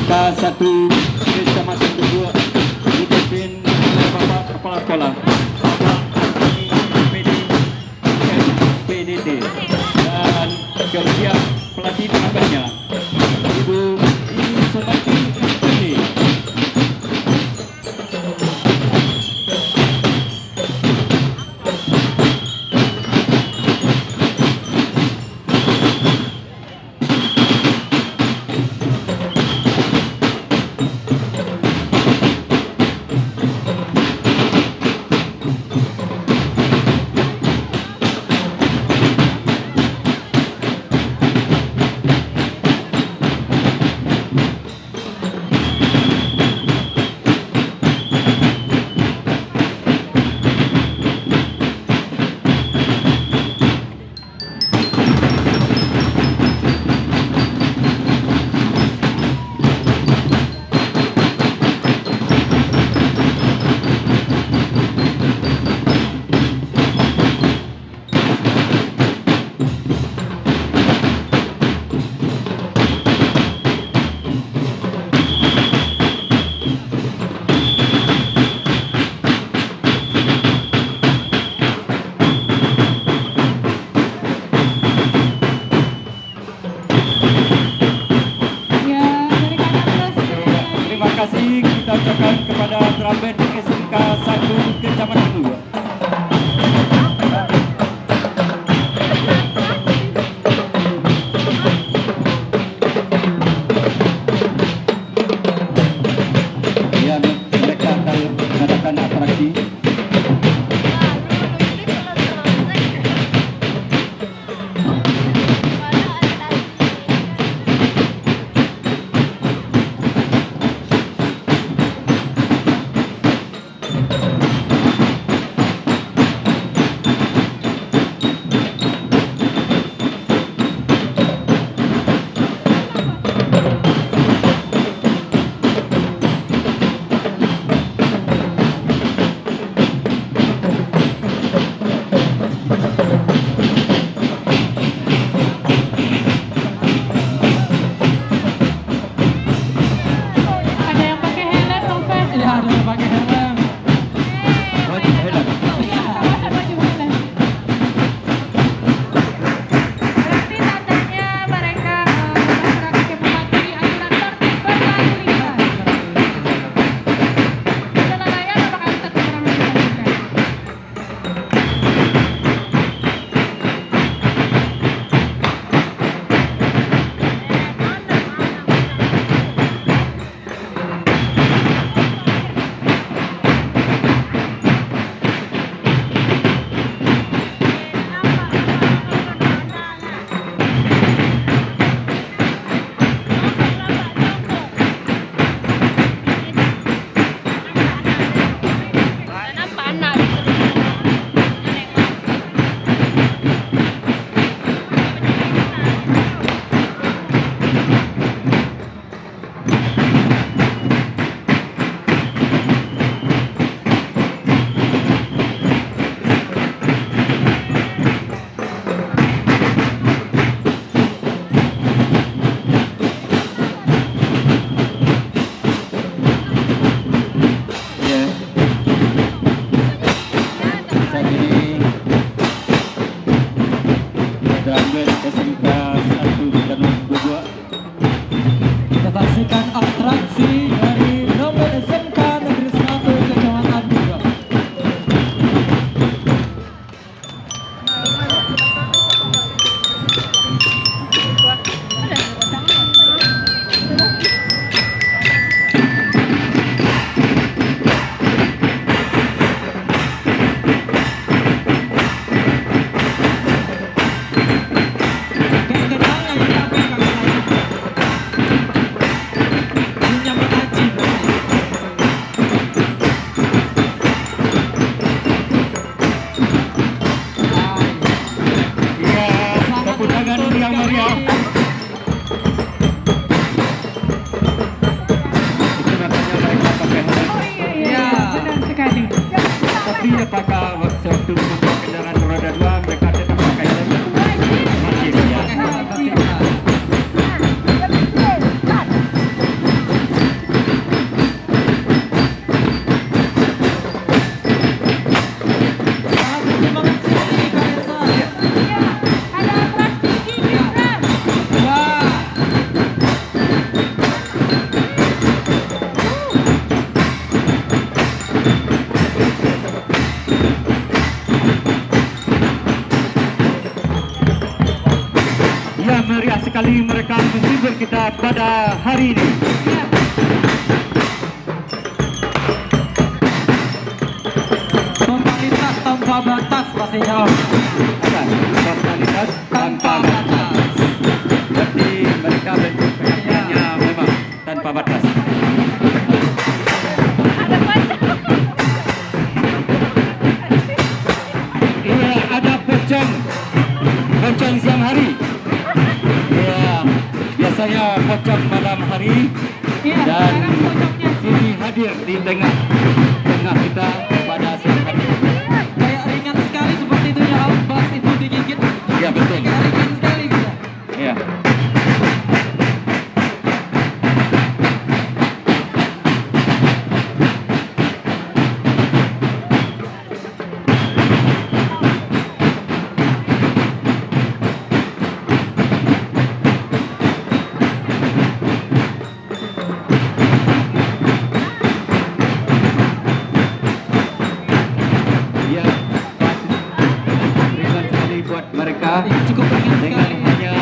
SMK 1 Kecamatan Dangung2 dipimpin oleh Bapak Kepala Sekolah Bapak PDD dan siap pelatih penambahnya Ibu Semati ini. Kita ucapkan kepada Traben SMK 1 Kecamatan Dangung2. Ya, mereka akan mengadakan atraksi. SMK 1 Dangung2. Kita saksikan atraksi dari Dangung SMK Negeri 1 Kecamatan Dangung2. Tapi apakah waktu membawa kendaraan roda 2 mereka tetap pakai helm? Masih ya. meriah sekali mereka menghibur kita pada hari ini. Iya. Totalitas tanpa batas pastinya Om. Apa? Totalitas tanpa batas. Berarti mereka bentuk penyampaiannya memang tanpa batas. Iya, ada pocong siang hari. Iya, biasanya pocong malam hari. Iya, Dan sekarang pocongnya ini hadir di tengah kita pada siang hari. kayak ringan sekali seperti itu ya Om. Bass itu digigit. Iya, betul. Kayak ringan sekali gitu. Iya. Iya, pas ringan sekali buat mereka Iya, cukup ringan dengan sekali. hanya